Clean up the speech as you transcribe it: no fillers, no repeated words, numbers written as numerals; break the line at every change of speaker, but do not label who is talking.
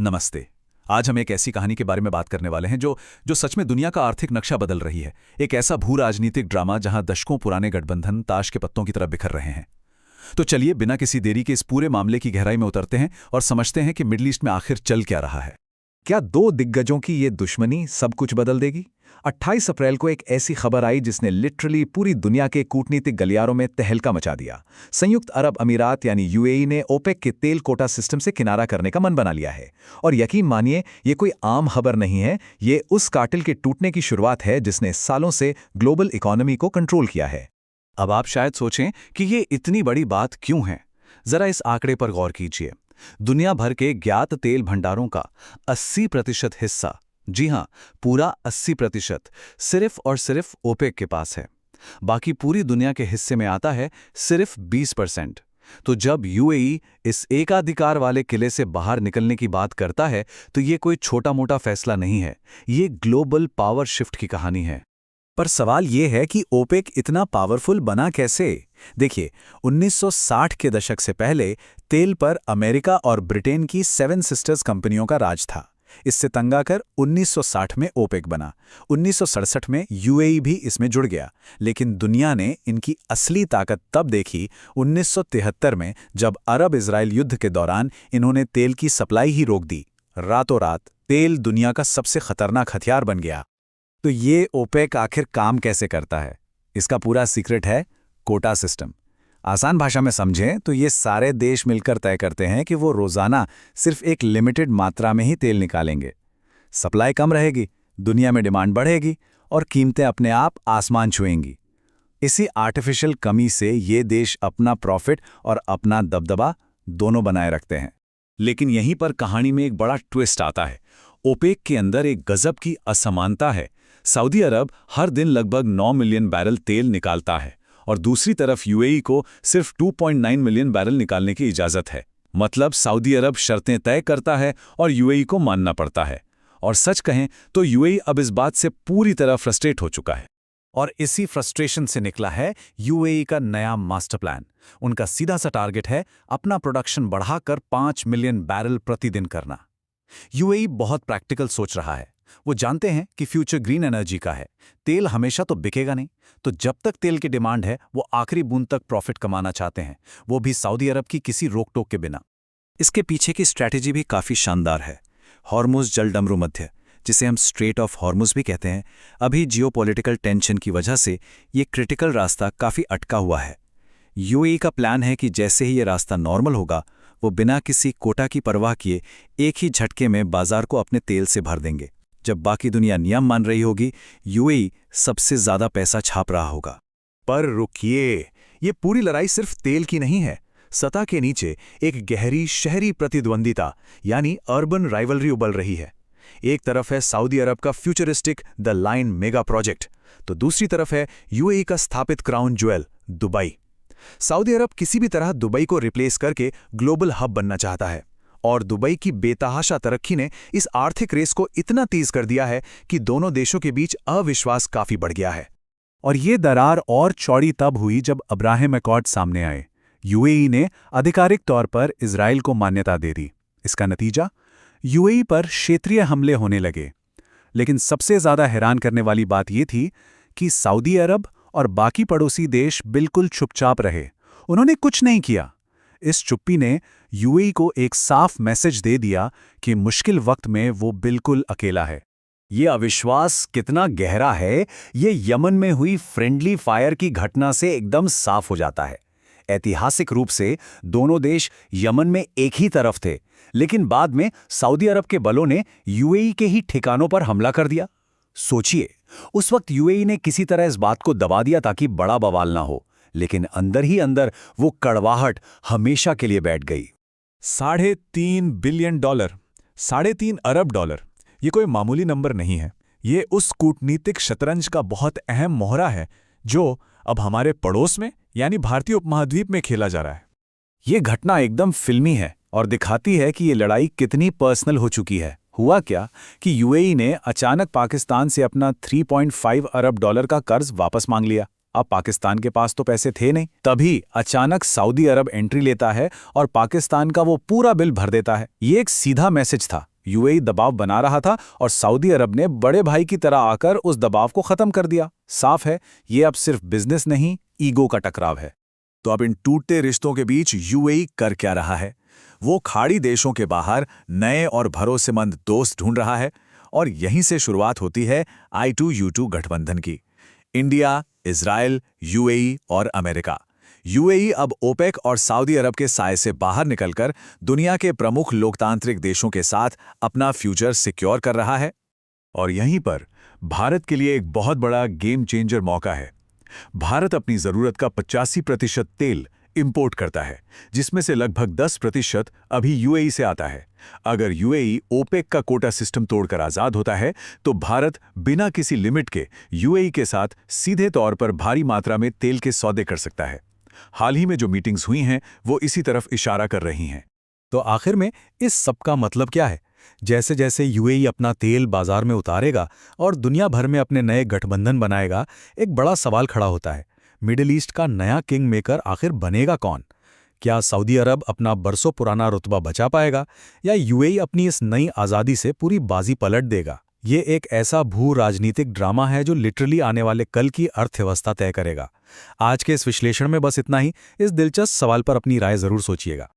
नमस्ते। आज हम एक ऐसी कहानी के बारे में बात करने वाले हैं जो जो सच में दुनिया का आर्थिक नक्शा बदल रही है। एक ऐसा भू राजनीतिक ड्रामा जहां दशकों पुराने गठबंधन ताश के पत्तों की तरह बिखर रहे हैं। तो चलिए बिना किसी देरी के इस पूरे मामले की गहराई में उतरते हैं और समझते हैं कि मिडिल ईस्ट में आखिर चल क्या रहा है।
क्या दो दिग्गजों की ये दुश्मनी सब कुछ बदल देगी? 28 अप्रैल को एक ऐसी खबर आई जिसने लिटरली पूरी दुनिया के कूटनीतिक गलियारों में तहलका मचा दिया। संयुक्त अरब अमीरात यानी यूएई ने ओपेक के तेल कोटा सिस्टम से किनारा करने का मन बना लिया है। और यकीन मानिए, ये कोई आम खबर नहीं है, ये उस कार्टेल के टूटने की शुरुआत है जिसने सालों से ग्लोबल इकोनॉमी को कंट्रोल किया है।
अब आप शायद सोचें कि ये इतनी बड़ी बात क्यों है। जरा इस आंकड़े पर गौर कीजिए। दुनिया भर के ज्ञात तेल भंडारों का 80% हिस्सा, जी हां, पूरा 80% सिर्फ और सिर्फ ओपेक के पास है। बाकी पूरी दुनिया के हिस्से में आता है सिर्फ 20%। तो जब यूएई इस एकाधिकार वाले किले से बाहर निकलने की बात करता है तो ये कोई छोटा मोटा फैसला नहीं है, ये ग्लोबल पावर शिफ्ट की कहानी है।
पर सवाल ये है कि ओपेक इतना पावरफुल बना कैसे? देखिए, 1960 के दशक से पहले तेल पर अमेरिका और ब्रिटेन की 7 सिस्टर्स कंपनियों का राज था। इससे तंग आकर 1960 में ओपेक बना। 1967 में यूएई भी इसमें जुड़ गया। लेकिन दुनिया ने इनकी असली ताकत तब देखी 1973 में, जब अरब इजराइल युद्ध के दौरान इन्होंने तेल की सप्लाई ही रोक दी। रातों रात तेल दुनिया का सबसे खतरनाक हथियार बन गया। तो ये ओपेक आखिर काम कैसे करता है? इसका पूरा सीक्रेट है कोटा सिस्टम। आसान भाषा में समझें तो ये सारे देश मिलकर तय करते हैं कि वो रोजाना सिर्फ एक लिमिटेड मात्रा में ही तेल निकालेंगे। सप्लाई कम रहेगी, दुनिया में डिमांड बढ़ेगी और कीमतें अपने आप आसमान छुएंगी। इसी आर्टिफिशियल कमी से ये देश अपना प्रॉफिट और अपना दबदबा दोनों बनाए रखते हैं। लेकिन यहीं पर कहानी में एक बड़ा ट्विस्ट आता है। ओपेक के अंदर एक गजब की असमानता है। सऊदी अरब हर दिन लगभग 9 मिलियन बैरल तेल निकालता है और दूसरी तरफ यूएई को सिर्फ 2.9 मिलियन बैरल निकालने की इजाजत है। मतलब सऊदी अरब शर्तें तय करता है और यूएई को मानना पड़ता है। और सच कहें तो यूएई अब इस बात से पूरी तरह फ्रस्ट्रेट हो चुका है। और इसी फ्रस्ट्रेशन से निकला है यूएई का नया मास्टर प्लान। उनका सीधा सा टारगेट है अपना प्रोडक्शन बढ़ाकर 5 मिलियन बैरल प्रतिदिन करना। यूएई बहुत प्रैक्टिकल सोच रहा है। वो जानते हैं कि फ्यूचर ग्रीन एनर्जी का है। तेल हमेशा तो बिकेगा नहीं, तो जब तक तेल की डिमांड है वो आखिरी बूंद तक प्रॉफिट कमाना चाहते हैं, वो भी सऊदी अरब की किसी रोक टोक के बिना। इसके पीछे की स्ट्रैटेजी भी काफ़ी शानदार है। हॉर्मुज जलडमरू मध्य, जिसे हम स्ट्रेट ऑफ हॉर्मुज भी कहते हैं, अभी जियोपॉलिटिकल टेंशन की वजह से ये क्रिटिकल रास्ता काफ़ी अटका हुआ है। यूएई का प्लान है कि जैसे ही ये रास्ता नॉर्मल होगा, वो बिना किसी कोटा की परवाह किए एक ही झटके में बाजार को अपने तेल से भर देंगे। जब बाकी दुनिया नियम मान रही होगी, यूएई सबसे ज्यादा पैसा छाप रहा होगा। पर रुकिए, ये पूरी लड़ाई सिर्फ तेल की नहीं है। सतह के नीचे एक गहरी शहरी प्रतिद्वंदिता यानी अर्बन राइवलरी उबल रही है। एक तरफ है सऊदी अरब का futuristic the line mega project, तो दूसरी तरफ है यूएई का स्थापित क्राउन ज्वेल दुबई। सऊदी अरब किसी भी तरह दुबई को रिप्लेस करके ग्लोबल हब बनना चाहता है, और दुबई की बेतहाशा तरक्की ने इस आर्थिक रेस को इतना तेज कर दिया है कि दोनों देशों के बीच अविश्वास काफी बढ़ गया है। और ये दरार और चौड़ी तब हुई जब अब्राहम एकॉर्ड सामने आए। यूएई ने आधिकारिक तौर पर इजराइल को मान्यता दे दी। इसका नतीजा, यूएई पर क्षेत्रीय हमले होने लगे। लेकिन सबसे ज्यादा हैरान करने वाली बात यह थी कि सऊदी अरब और बाकी पड़ोसी देश बिल्कुल चुपचाप रहे। उन्होंने कुछ नहीं किया। इस चुप्पी ने यूएई को एक साफ मैसेज दे दिया कि मुश्किल वक्त में वो बिल्कुल अकेला है। ये अविश्वास कितना गहरा है, ये यमन में हुई फ्रेंडली फायर की घटना से एकदम साफ हो जाता है। ऐतिहासिक रूप से दोनों देश यमन में एक ही तरफ थे, लेकिन बाद में सऊदी अरब के बलों ने यूएई के ही ठिकानों पर हमला कर दिया। सोचिए, उस वक्त यूएई ने किसी तरह इस बात को दबा दिया ताकि बड़ा बवाल ना हो, लेकिन अंदर ही अंदर वो कड़वाहट हमेशा के लिए बैठ गई।
$3.5 बिलियन, 3.5 अरब डॉलर, ये कोई मामूली नंबर नहीं है। ये उस कूटनीतिक शतरंज का बहुत अहम मोहरा है जो अब हमारे पड़ोस में यानी भारतीय उपमहाद्वीप में खेला जा रहा है।
ये घटना एकदम फिल्मी है और दिखाती है कि ये लड़ाई कितनी पर्सनल हो चुकी है। हुआ क्या कि यूएई ने अचानक पाकिस्तान से अपना 3.5 अरब डॉलर का कर्ज वापस मांग लिया। अब पाकिस्तान के पास तो पैसे थे नहीं। तभी अचानक सऊदी अरब एंट्री लेता है और पाकिस्तान का वो पूरा बिल भर देता है। ये एक सीधा मैसेज था यूएई दबाव बना रहा था और सऊदी अरब ने बड़े भाई की तरह आकर उस दबाव को खत्म कर दिया। साफ है, ये अब सिर्फ बिजनेस नहीं, ईगो का टकराव है। तो अब इन टूटते रिश्तों के बीच यूएई कर क्या रहा है? वो खाड़ी देशों के बाहर नए और भरोसेमंद दोस्त ढूंढ रहा है, और यहीं से शुरुआत होती है I2U2 गठबंधन की। इंडिया, इजराइल, यूएई और अमेरिका। यूएई अब ओपेक और सऊदी अरब के साए से बाहर निकलकर दुनिया के प्रमुख लोकतांत्रिक देशों के साथ अपना फ्यूचर सिक्योर कर रहा है।
और यहीं पर भारत के लिए एक बहुत बड़ा गेम चेंजर मौका है। भारत अपनी ज़रूरत का 85% तेल इंपोर्ट करता है, जिसमें से लगभग 10% अभी यूएई से आता है। अगर यूएई ओपेक का कोटा सिस्टम तोड़कर आज़ाद होता है तो भारत बिना किसी लिमिट के यूएई के साथ सीधे तौर पर भारी मात्रा में तेल के सौदे कर सकता है। हाल ही में जो मीटिंग्स हुई हैं वो इसी तरफ इशारा कर रही हैं।
तो आखिर में इस सब का मतलब क्या है? जैसे जैसे यूएई अपना तेल बाजार में उतारेगा और दुनिया भर में अपने नए गठबंधन बनाएगा, एक बड़ा सवाल खड़ा होता है। मिडिल ईस्ट का नया किंग मेकर आखिर बनेगा कौन? क्या सऊदी अरब अपना बरसों पुराना रुतबा बचा पाएगा, या यूएई अपनी इस नई आज़ादी से पूरी बाजी पलट देगा? ये एक ऐसा भू राजनीतिक ड्रामा है जो लिटरली आने वाले कल की अर्थव्यवस्था तय करेगा। आज के इस विश्लेषण में बस इतना ही। इस दिलचस्प सवाल पर अपनी राय जरूर सोचिएगा।